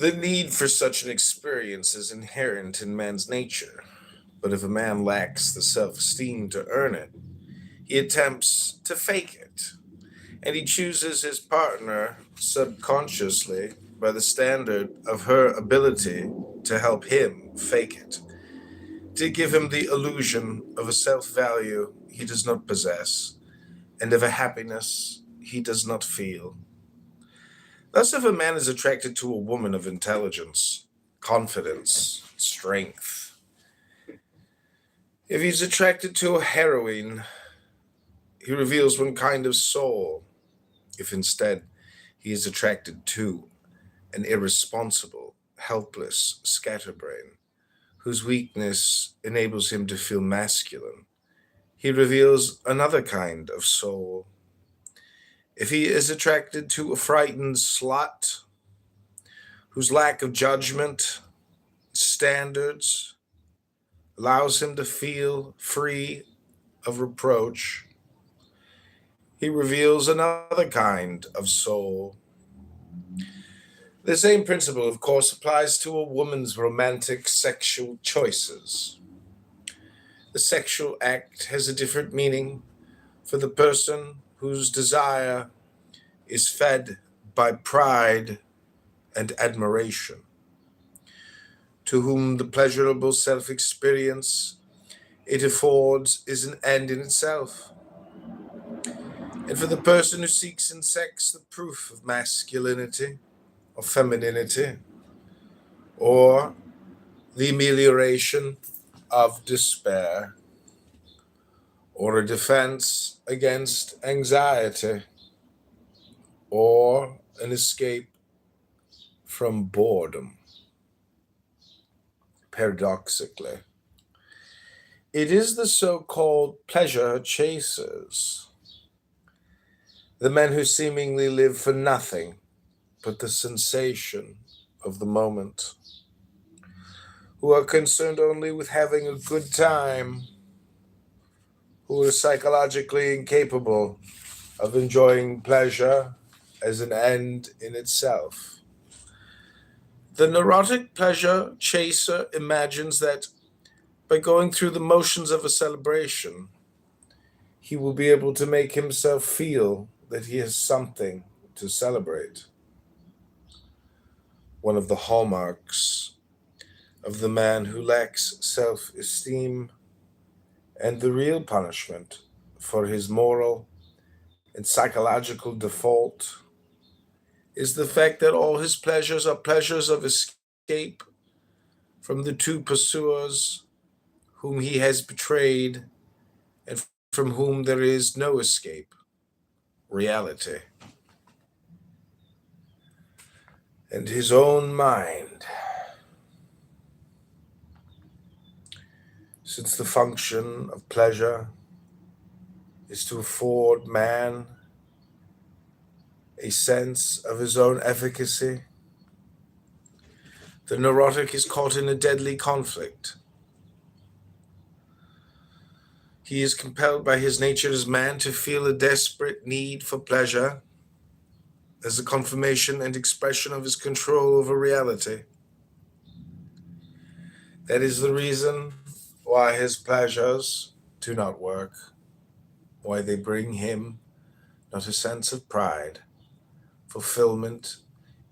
The need for such an experience is inherent in man's nature, but if a man lacks the self esteem to earn it, he attempts to fake it, and he chooses his partner subconsciously by the standard of her ability to help him fake it, to give him the illusion of a self value he does not possess, and of a happiness he does not feel. Thus, if a man is attracted to a woman of intelligence, confidence, strength, if he's attracted to a heroine, he reveals one kind of soul. If instead he is attracted to an irresponsible, helpless scatterbrain, whose weakness enables him to feel masculine, he reveals another kind of soul. If he is attracted to a frightened slut, whose lack of judgment, standards, allows him to feel free of reproach, he reveals another kind of soul. The same principle, of course, applies to a woman's romantic sexual choices. The sexual act has a different meaning for the person whose desire is fed by pride and admiration, to whom the pleasurable self experience it affords is an end in itself, and for the person who seeks in sex the proof of masculinity or femininity, or the amelioration of despair, or a defense against anxiety, or an escape from boredom. Paradoxically, it is the so called pleasure chasers, the men who seemingly live for nothing but the sensation of the moment, who are concerned only with having a good time, who are psychologically incapable of enjoying pleasure as an end in itself. The neurotic pleasure chaser imagines that by going through the motions of a celebration, he will be able to make himself feel that he has something to celebrate. One of the hallmarks of the man who lacks self esteem, and the real punishment for his moral and psychological default, is the fact that all his pleasures are pleasures of escape from the two pursuers whom he has betrayed and from whom there is no escape: reality and his own mind. Since the function of pleasure is to afford man a sense of his own efficacy, the neurotic is caught in a deadly conflict. He is compelled by his nature as man to feel a desperate need for pleasure as a confirmation and expression of his control over reality. That is the reason why his pleasures do not work, why they bring him not a sense of pride, fulfillment,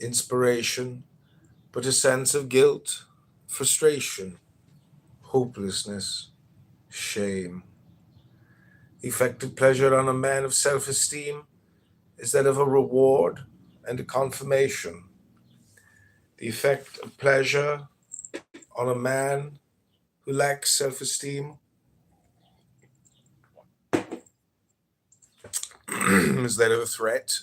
inspiration, but a sense of guilt, frustration, hopelessness, shame. The effect of pleasure on a man of self esteem is that of a reward and a confirmation. The effect of pleasure on a man who lacks self esteem is that of a threat.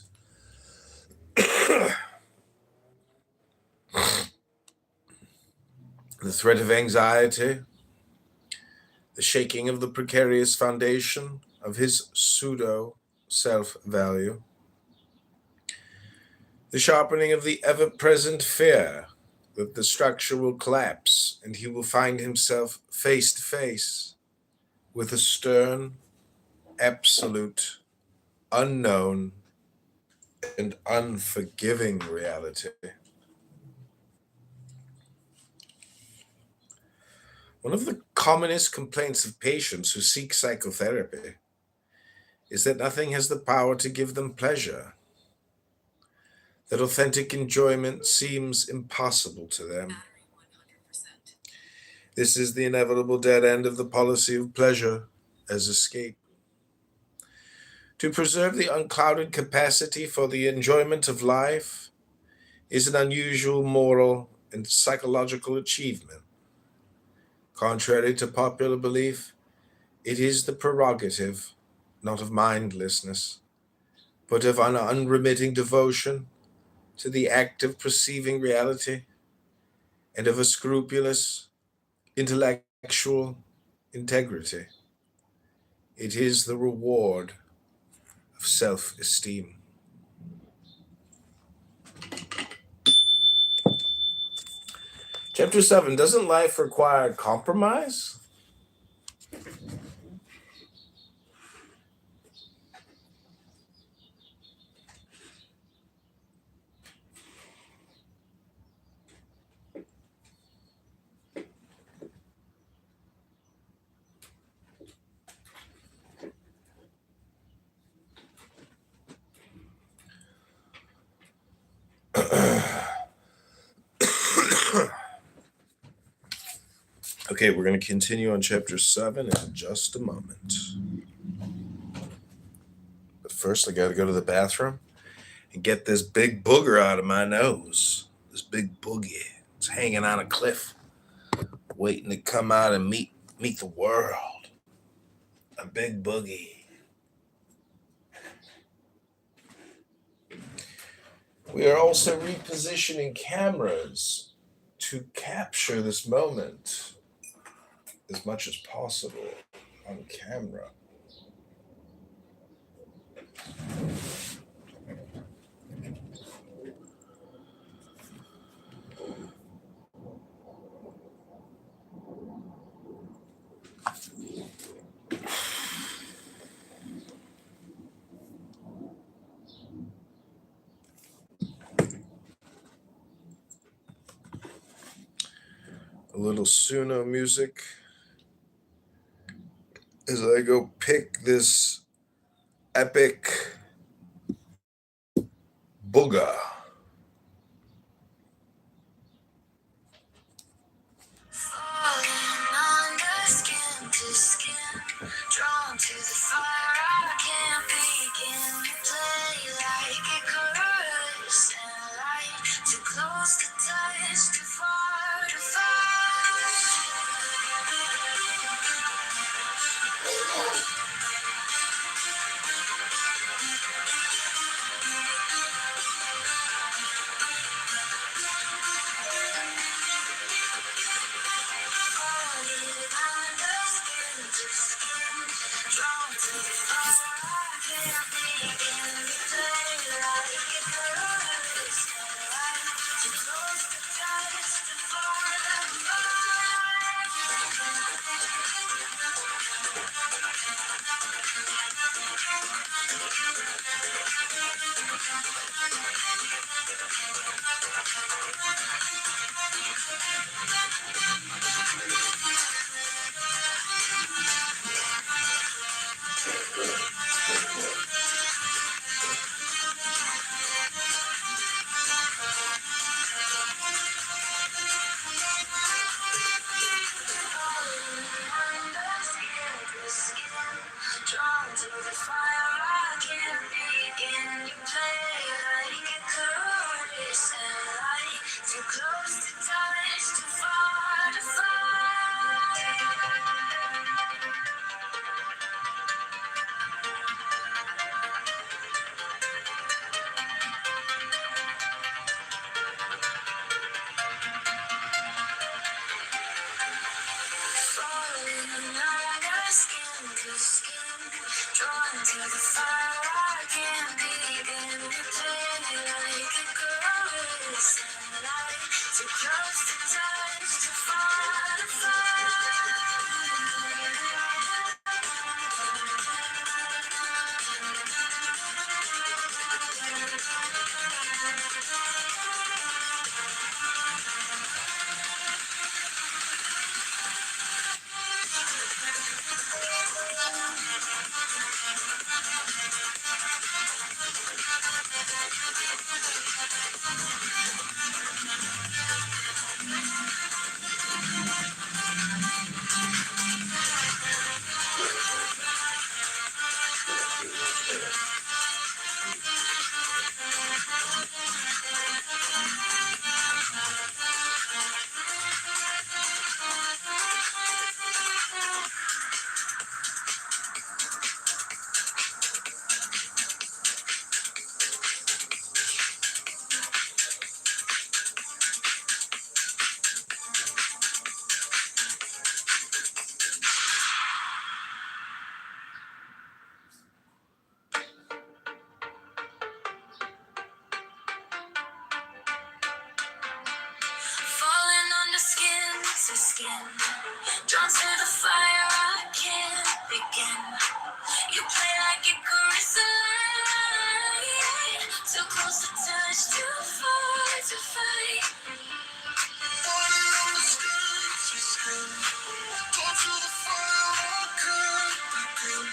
The threat of anxiety, the shaking of the precarious foundation of his pseudo self value, the sharpening of the ever present fear that the structure will collapse and he will find himself face to face with a stern, absolute, unknown, and unforgiving reality. One of the commonest complaints of patients who seek psychotherapy is that nothing has the power to give them pleasure, that authentic enjoyment seems impossible to them. This is the inevitable dead end of the policy of pleasure as escape. To preserve the unclouded capacity for the enjoyment of life is an unusual moral and psychological achievement. Contrary to popular belief, it is the prerogative not of mindlessness, but of an unremitting devotion to the act of perceiving reality and of a scrupulous intellectual integrity. It is the reward of self esteem. Chapter 7. Doesn't life require compromise? Okay, we're going to continue on chapter 7 in just a moment. But first, I got to go to the bathroom and get this big booger out of my nose. This big boogie. It's hanging on a cliff, waiting to come out and meet the world. A big boogie. We are also repositioning cameras to capture this moment as much as possible on camera. A little Suno music as I go pick this epic booga. Falling under skin to skin, drawn to the fire. I can't begin to play like it colors and light. Too close to touch, too far to fight. Drawn to the fire, I can't begin to play like it colors and light. Too close to touch, too far to fight. Falling under skin to skin, drawn to the fire. I can't begin to play like it colors and light. Too close to touch, too far to fight. Falling under skin to skin, drawn to the fire, I can't begin. You play like it crystalline, too close to touch, too far to fight. Falling under skin to skin, drawn to the fire, I can't begin.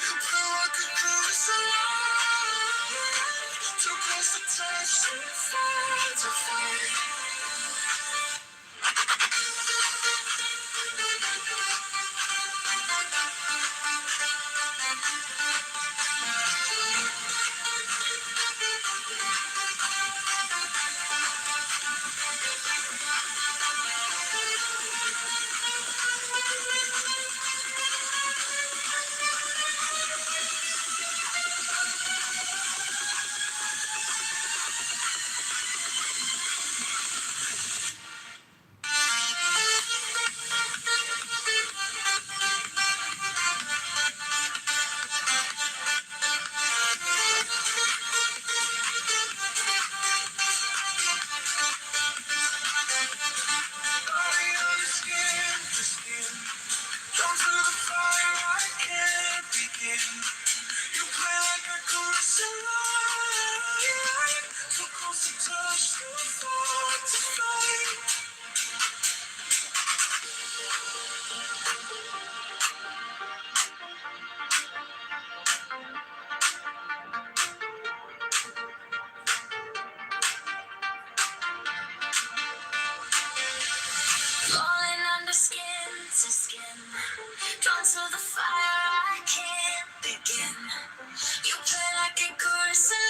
You play like it crystalline, too close to touch, too far to fight. Falling under skin to skin, drawn to the fire, I can't begin. You play like a crystalline,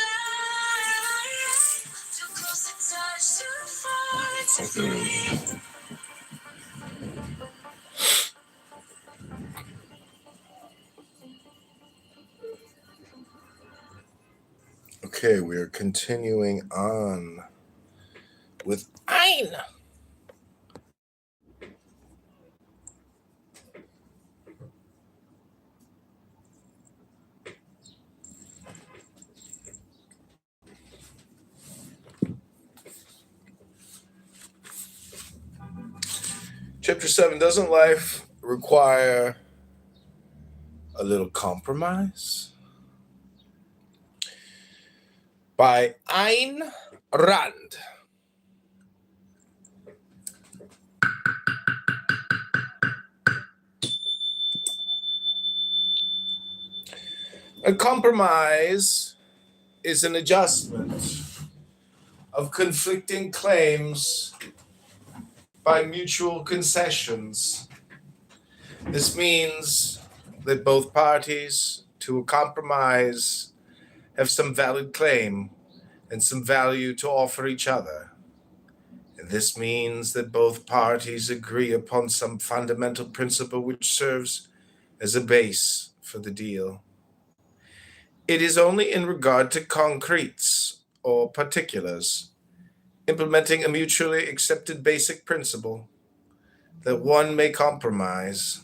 too close to touch, too far to flee. Okay, we are continuing on with Ein. Chapter 7, doesn't life require a little compromise? By Ayn Rand. A compromise is an adjustment of conflicting claims by mutual concessions. This means that both parties to a compromise have some valid claim and some value to offer each other. And this means that both parties agree upon some fundamental principle which serves as a base for the deal. It is only in regard to concretes or particulars, implementing a mutually accepted basic principle, that one may compromise.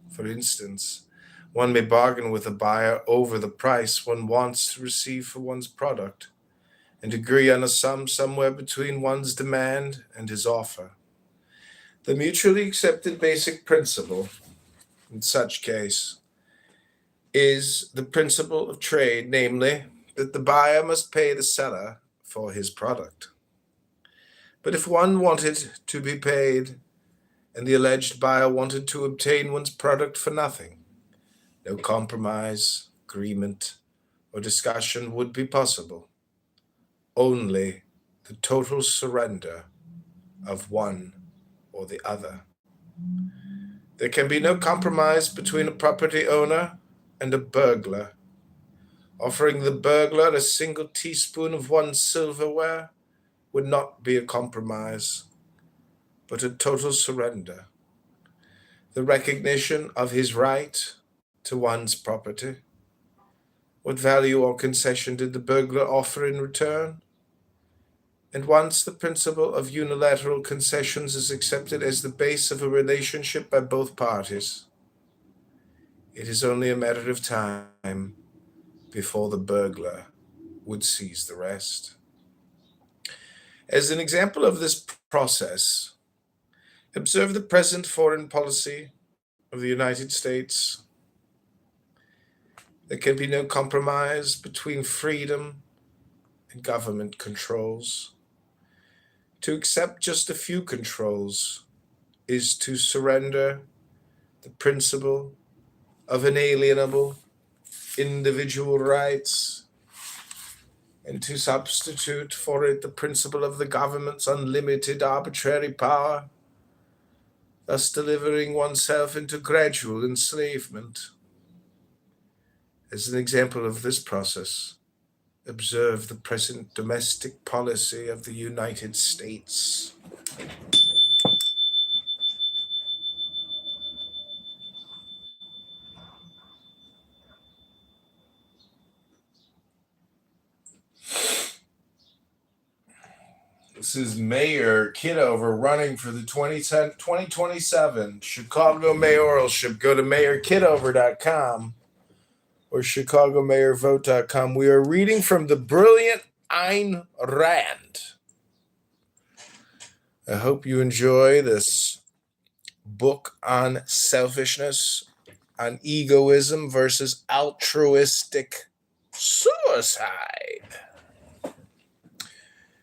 For instance, one may bargain with a buyer over the price one wants to receive for one's product and agree on a sum somewhere between one's demand and his offer. The mutually accepted basic principle, in such case, is the principle of trade, namely, that the buyer must pay the seller for his product. But if one wanted to be paid and the alleged buyer wanted to obtain one's product for nothing, no compromise, agreement, or discussion would be possible. Only the total surrender of one or the other. There can be no compromise between a property owner and a burglar. Offering the burglar a single teaspoon of one's silverware would not be a compromise, but a total surrender. The recognition of his right to one's property. What value or concession did the burglar offer in return? And once the principle of unilateral concessions is accepted as the base of a relationship by both parties, it is only a matter of time before the burglar would seize the rest. As an example of this process, observe the present foreign policy of the United States. There can be no compromise between freedom and government controls. To accept just a few controls is to surrender the principle of inalienable individual rights and to substitute for it the principle of the government's unlimited arbitrary power, thus delivering oneself into gradual enslavement. As an example of this process, observe the present domestic policy of the United States. This is Mayor Kitover running for the 2027 Chicago mayoralship. Go to mayorkitover.com or chicagomayorvote.com. We are reading from the brilliant Ayn Rand. I hope you enjoy this book on selfishness, on egoism versus altruistic suicide.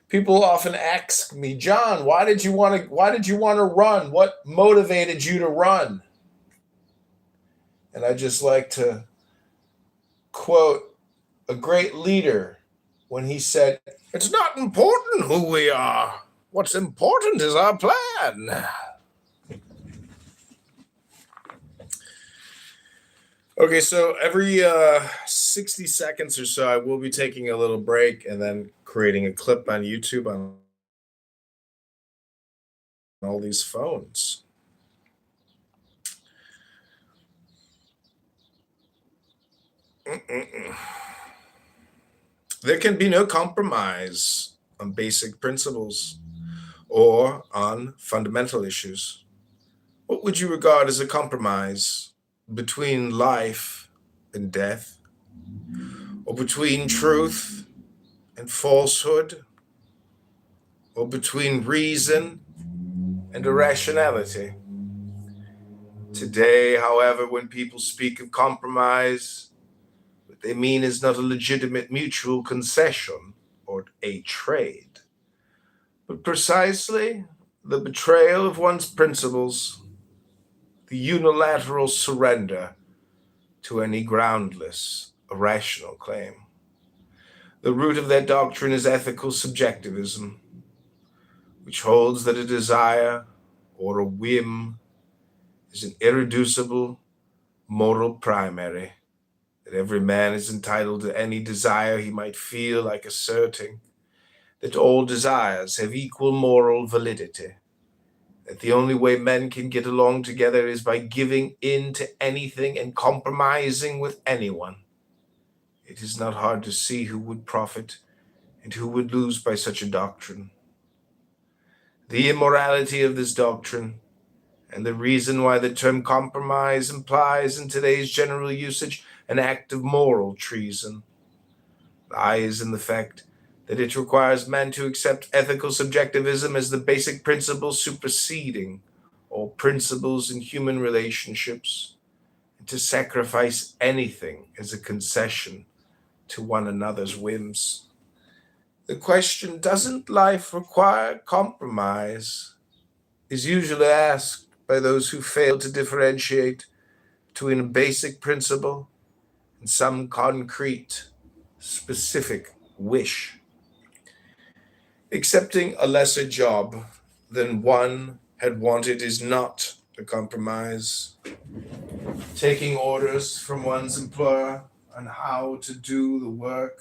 People often ask me, John, why did you want to run? What motivated you to run? And I just like to quote a great leader when he said, "It's not important who we are. What's important is our plan." Okay, so every 60 seconds or so, I will be taking a little break and then creating a clip on YouTube on all these phones. There can be no compromise on basic principles or on fundamental issues. What would you regard as a compromise between life and death, or between truth and falsehood, or between reason and irrationality? Today, however, when people speak of compromise, what they mean is not a legitimate mutual concession or a trade, but precisely the betrayal of one's principles, the unilateral surrender to any groundless, irrational claim. The root of that doctrine is ethical subjectivism, which holds that a desire or a whim is an irreducible moral primary, that every man is entitled to any desire he might feel like asserting, that all desires have equal moral validity, that the only way men can get along together is by giving in to anything and compromising with anyone. It is not hard to see who would profit and who would lose by such a doctrine. The immorality of this doctrine, and the reason why the term compromise implies in today's general usage an act of moral treason, lies in the fact that it requires men to accept ethical subjectivism as the basic principle superseding all principles in human relationships, and to sacrifice anything as a concession to one another's whims. The question, doesn't life require compromise, is usually asked by those who fail to differentiate between a basic principle and some concrete, specific wish. Accepting a lesser job than one had wanted is not a compromise. Taking orders from one's employer on how to do the work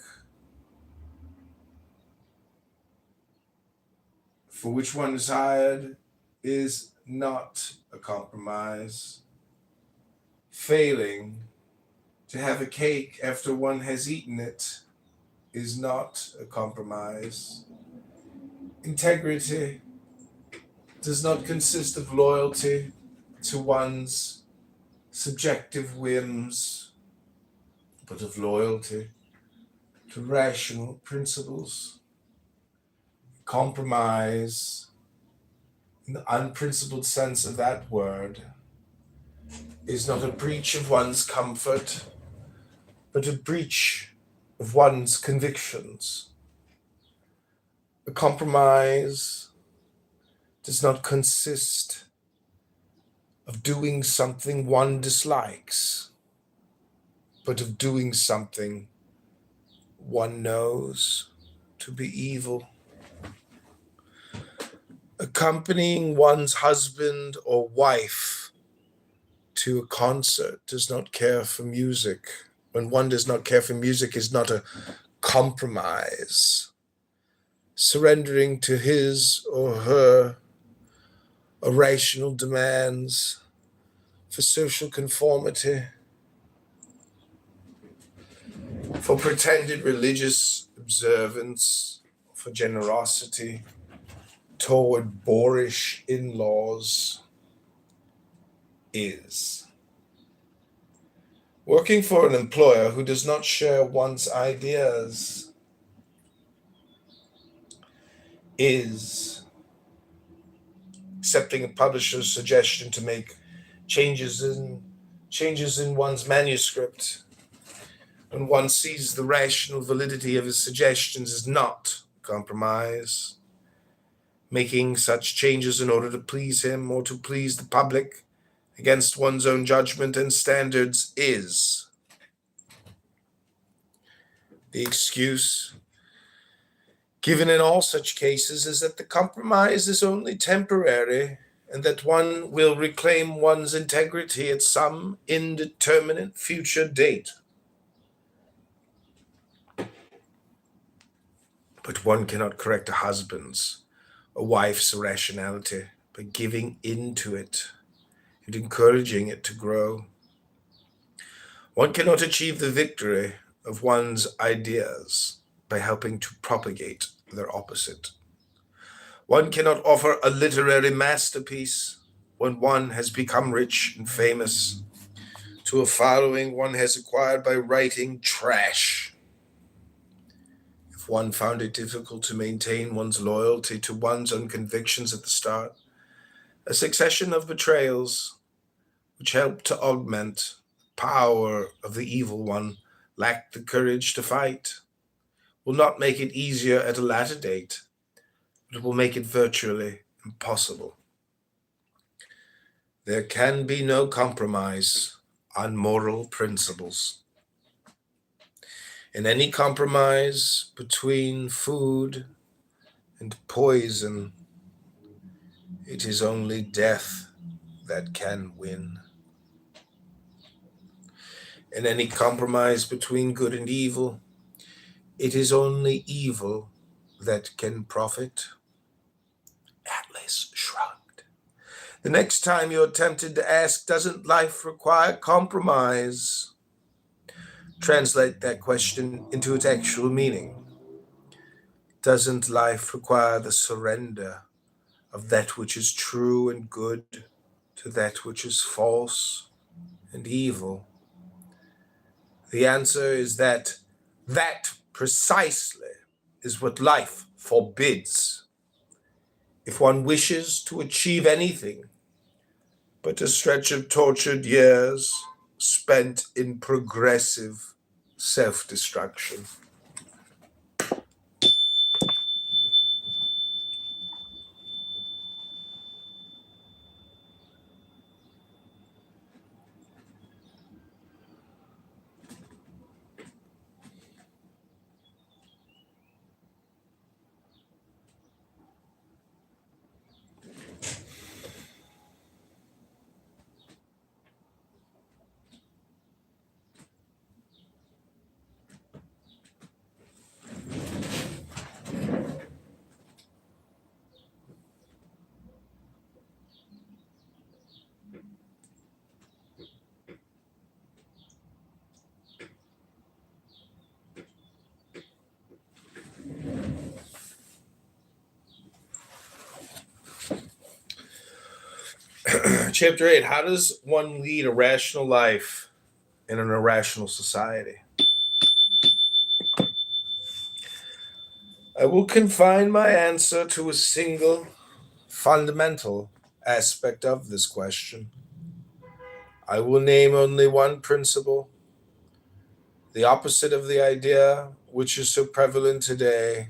for which one is hired is not a compromise. Failing to have a cake after one has eaten it is not a compromise. Integrity does not consist of loyalty to one's subjective whims, but of loyalty to rational principles. Compromise, in the unprincipled sense of that word, is not a breach of one's comfort, but a breach of one's convictions. A compromise does not consist of doing something one dislikes, but of doing something one knows to be evil. Accompanying one's husband or wife to a concert does not care for music. When one does not care for music is not a compromise. Surrendering to his or her irrational demands for social conformity, for pretended religious observance, for generosity toward boorish in-laws is. Working for an employer who does not share one's ideas is. Accepting a publisher's suggestion to make changes in one's manuscript when one sees the rational validity of his suggestions is not compromise. Making such changes in order to please him or to please the public against one's own judgment and standards is. The excuse given in all such cases is that the compromise is only temporary and that one will reclaim one's integrity at some indeterminate future date. But one cannot correct a husband's or wife's irrationality by giving in to it and encouraging it to grow. One cannot achieve the victory of one's ideas by helping to propagate their opposite. One cannot offer a literary masterpiece when one has become rich and famous to a following one has acquired by writing trash. If one found it difficult to maintain one's loyalty to one's own convictions at the start, a succession of betrayals which helped to augment the power of the evil one lacked the courage to fight will not make it easier at a latter date, but it will make it virtually impossible. There can be no compromise on moral principles. In any compromise between food and poison, it is only death that can win. In any compromise between good and evil, it is only evil that can profit. Atlas shrugged. The next time you're tempted to ask, doesn't life require compromise? Translate that question into its actual meaning. Doesn't life require the surrender of that which is true and good to that which is false and evil? The answer is that precisely is what life forbids. If one wishes to achieve anything but a stretch of tortured years spent in progressive self-destruction. Chapter 8. How does one lead a rational life in an irrational society? I will confine my answer to a single fundamental aspect of this question. I will name only one principle, the opposite of the idea which is so prevalent today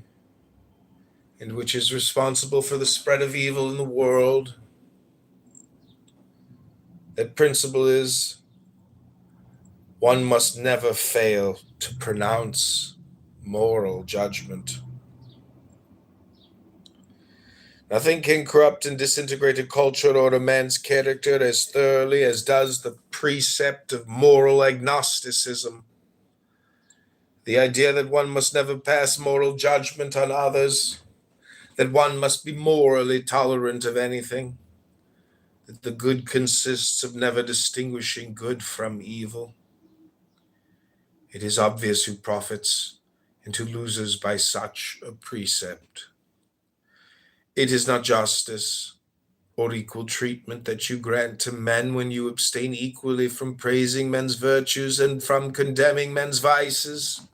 and which is responsible for the spread of evil in the world. That principle is one must never fail to pronounce moral judgment. Nothing can corrupt and disintegrate a culture or a man's character as thoroughly as does the precept of moral agnosticism. The idea that one must never pass moral judgment on others, that one must be morally tolerant of anything, that the good consists of never distinguishing good from evil. It is obvious who profits and who loses by such a precept. It is not justice or equal treatment that you grant to men when you abstain equally from praising men's virtues and from condemning men's vices.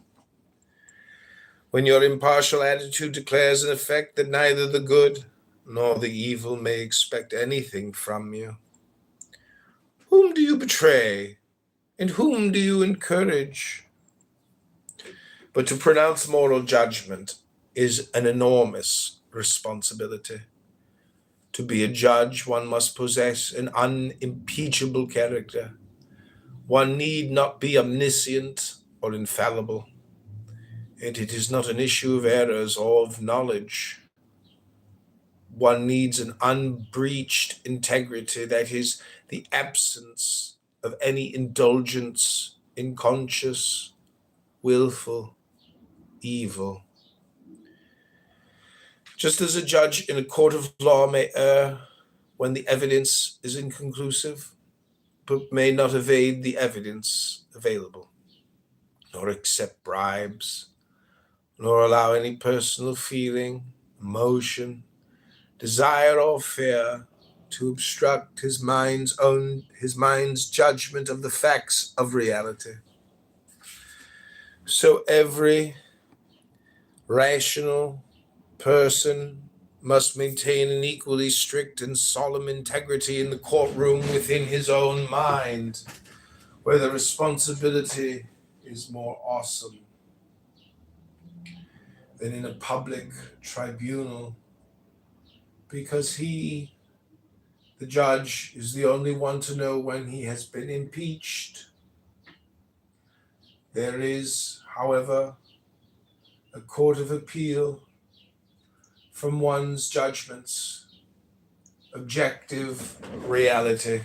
When your impartial attitude declares in effect that neither the good nor the evil may expect anything from you. Whom do you betray, and whom do you encourage? But to pronounce moral judgment is an enormous responsibility. To be a judge, one must possess an unimpeachable character. One need not be omniscient or infallible. And it is not an issue of errors or of knowledge. One needs an unbreached integrity, that is, the absence of any indulgence in conscious, willful evil. Just as a judge in a court of law may err when the evidence is inconclusive, but may not evade the evidence available, nor accept bribes, nor allow any personal feeling, emotion, desire, or fear to obstruct his mind's judgment of the facts of reality. So every rational person must maintain an equally strict and solemn integrity in the courtroom within his own mind, where the responsibility is more awesome than in a public tribunal, because he, the judge, is the only one to know when he has been impeached. There is, however, a court of appeal from one's judgments, objective reality.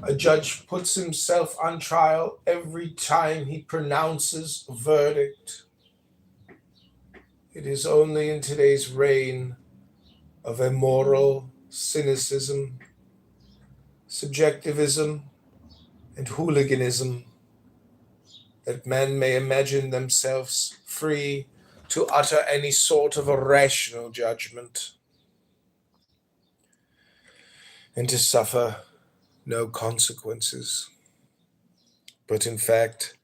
A judge puts himself on trial every time he pronounces a verdict. It is only in today's reign of immoral cynicism, subjectivism, and hooliganism that men may imagine themselves free to utter any sort of a rational judgment and to suffer no consequences. But in fact,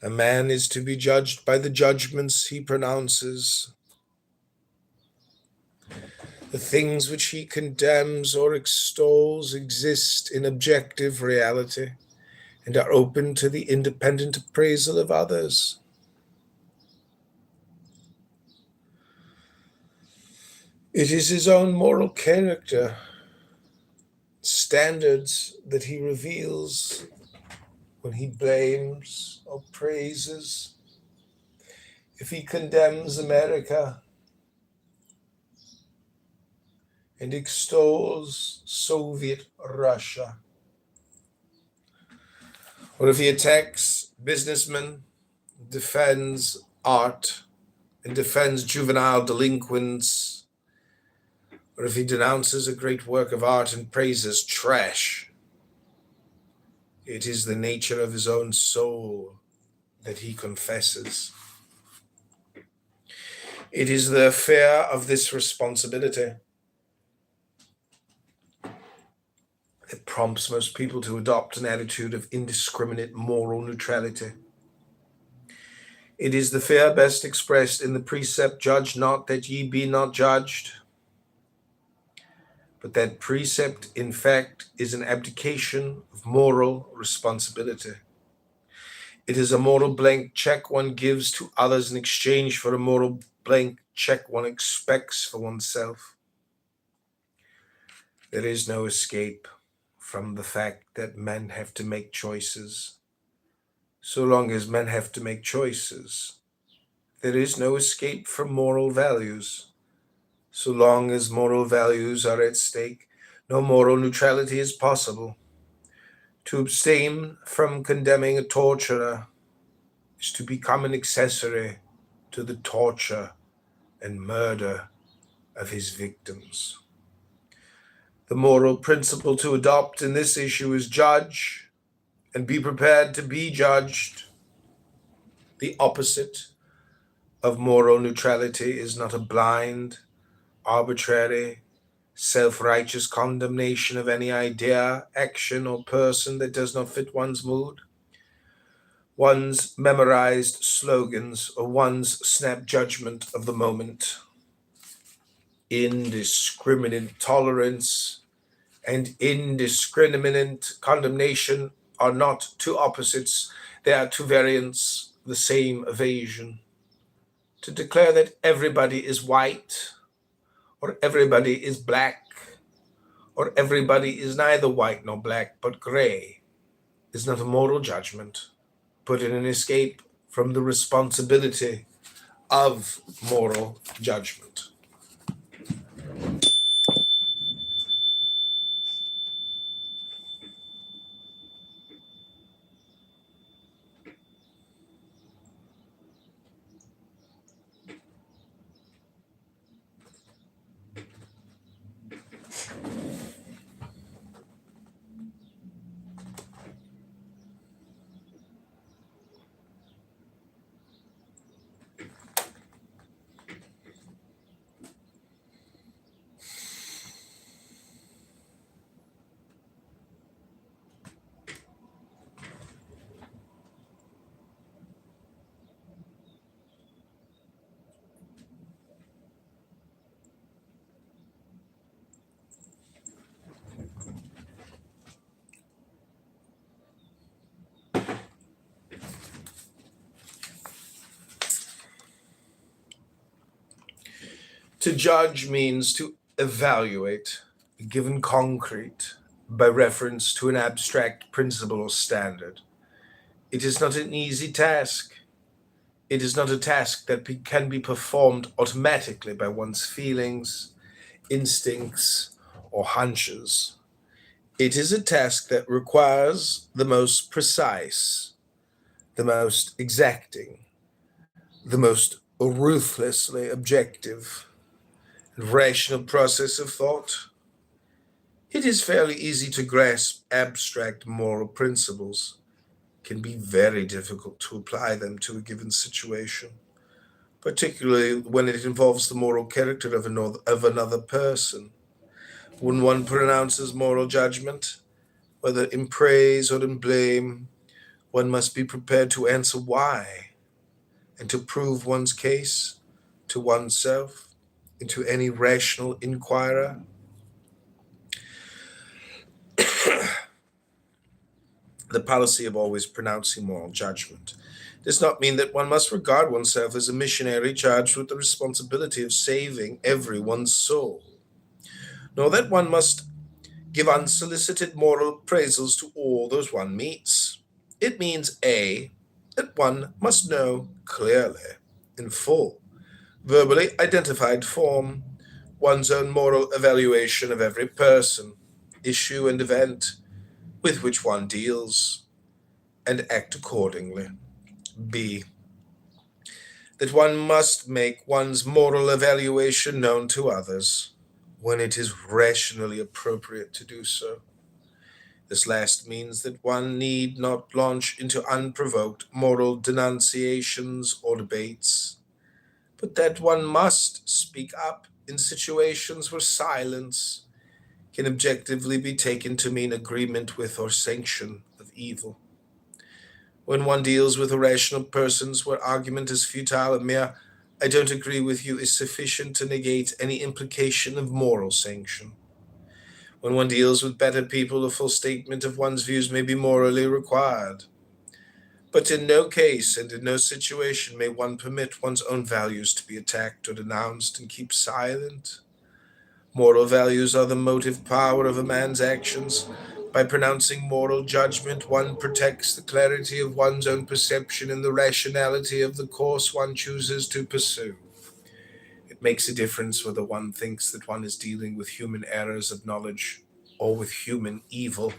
a man is to be judged by the judgments he pronounces. The things which he condemns or extols exist in objective reality and are open to the independent appraisal of others. It is his own moral character, standards that he reveals when he blames or praises. If he condemns America and extols Soviet Russia, or if he attacks businessmen, defends art, and defends juvenile delinquents, or if he denounces a great work of art and praises trash, it is the nature of his own soul that he confesses. It is the affair of this responsibility. prompts most people to adopt an attitude of indiscriminate moral neutrality. It is the fear best expressed in the precept, "Judge not that ye be not judged." But that precept, in fact, is an abdication of moral responsibility. It is a moral blank check one gives to others in exchange for a moral blank check one expects for oneself. There is no escape from the fact that men have to make choices. So long as men have to make choices, there is no escape from moral values. So long as moral values are at stake, no moral neutrality is possible. To abstain from condemning a torturer is to become an accessory to the torture and murder of his victims. The moral principle to adopt in this issue is judge and be prepared to be judged. The opposite of moral neutrality is not a blind, arbitrary, self-righteous condemnation of any idea, action, or person that does not fit one's mood, one's memorized slogans, or one's snap judgment of the moment. Indiscriminate tolerance and indiscriminate condemnation are not two opposites, they are two variants of the same evasion. To declare that everybody is white, or everybody is black, or everybody is neither white nor black but gray, is not a moral judgment, but an escape from the responsibility of moral judgment. To judge means to evaluate a given concrete by reference to an abstract principle or standard. It is not an easy task. It is not a task that can be performed automatically by one's feelings, instincts, or hunches. It is a task that requires the most precise, the most exacting, the most ruthlessly objective and rational process of thought. It is fairly easy to grasp abstract moral principles. It can be very difficult to apply them to a given situation, particularly when it involves the moral character of another person. When one pronounces moral judgment, whether in praise or in blame, one must be prepared to answer why and to prove one's case to oneself and to any rational inquirer. The policy of always pronouncing moral judgment does not mean that one must regard oneself as a missionary charged with the responsibility of saving everyone's soul, nor that one must give unsolicited moral appraisals to all those one meets. It means A, that one must know clearly, in full, verbally identified form, one's own moral evaluation of every person, issue, and event with which one deals, and act accordingly. B, that one must make one's moral evaluation known to others when it is rationally appropriate to do so. This last means that one need not launch into unprovoked moral denunciations or debates, but that one must speak up in situations where silence can objectively be taken to mean agreement with or sanction of evil. When one deals with irrational persons where argument is futile, a mere "I don't agree with you" is sufficient to negate any implication of moral sanction. When one deals with better people, a full statement of one's views may be morally required. But in no case and in no situation may one permit one's own values to be attacked or denounced and keep silent. Moral values are the motive power of a man's actions. By pronouncing moral judgment, one protects the clarity of one's own perception and the rationality of the course one chooses to pursue. It makes a difference whether one thinks that one is dealing with human errors of knowledge or with human evil.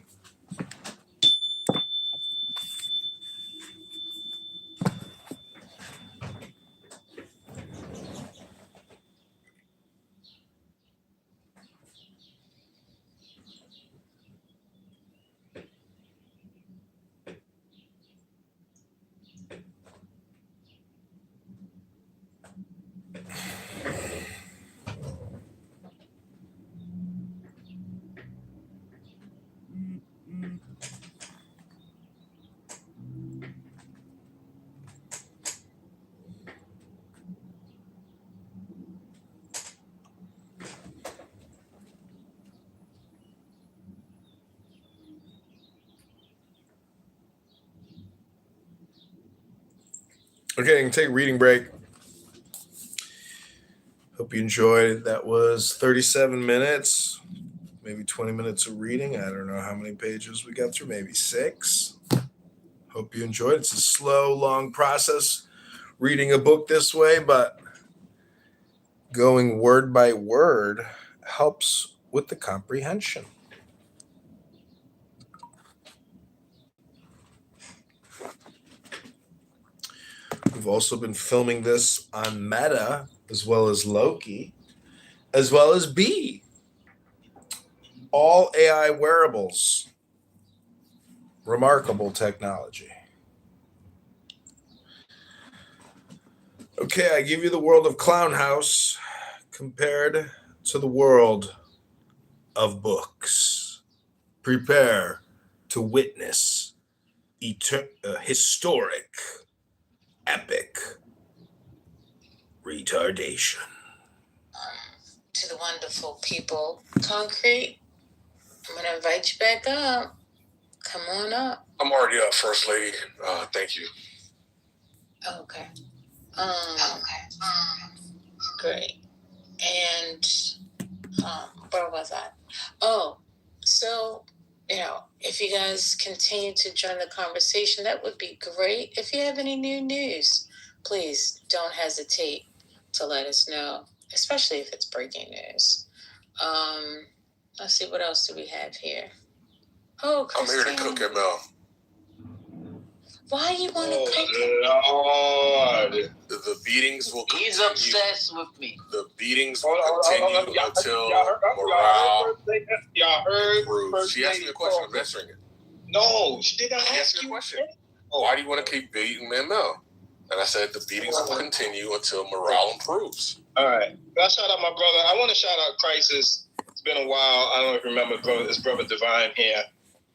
Okay, take a reading break. Hope you enjoyed. That was 37 minutes, maybe 20 minutes of reading. I don't know how many pages we got through, maybe 6. Hope you enjoyed. It's a slow, long process reading a book this way, but going word by word helps with the comprehension. We've also been filming this on Meta, as well as Loki, as well as B. All AI wearables. Remarkable technology. Okay, I give you the world of Clown House compared to the world of books. Prepare to witness historic, epic retardation. To the wonderful people, Concrete, I'm going to invite you back up. Come on up. I'm already up, First Lady. Thank you. Okay. Great. And where was I? Oh, so, if you guys continue to join the conversation, that would be great. If you have any new news, please don't hesitate to let us know, especially if it's breaking news. Let's see, what else do we have here? Oh, Christine. I'm here to cook ML. Why you want to cook? Lord. The beatings will continue. He's obsessed with me. The beatings will continue until morale improves. She asked me a question. I'm answering it. No, she did not ask you a question. Oh. Why do you want to keep beating ML? And I said the beatings will continue until morale improves. All right. I'll shout out my brother. I want to shout out Crisis. It's been a while. I don't know if you remember his brother Divine here.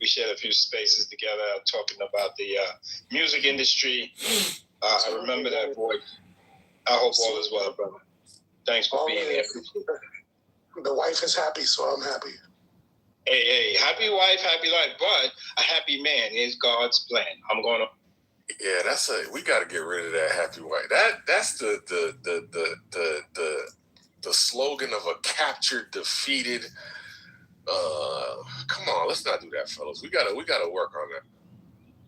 We shared a few spaces together talking about the music industry. I remember that voice. I hope all is well, brother. Thanks for being here. The wife is happy, so I'm happy. Hey, happy wife, happy life, but a happy man is God's plan. I'm going to. Yeah, we got to get rid of that happy wife. That's the slogan of a captured, defeated. Come on, let's not do that, fellas. We gotta work on that.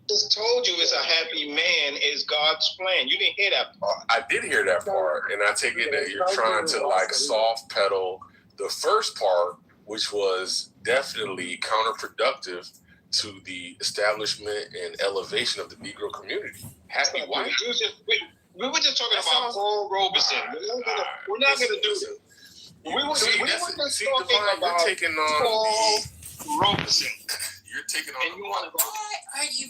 Just told you it's a happy man is God's plan. You didn't hear that part. I did hear that part, and I take it that you're trying to soft pedal the first part, which was definitely counterproductive to the establishment and elevation of the Negro community. Happy wife. We were just talking about Paul Robeson. We're not going to do this. We were just talking about Paul Robeson. You're taking on. Why are you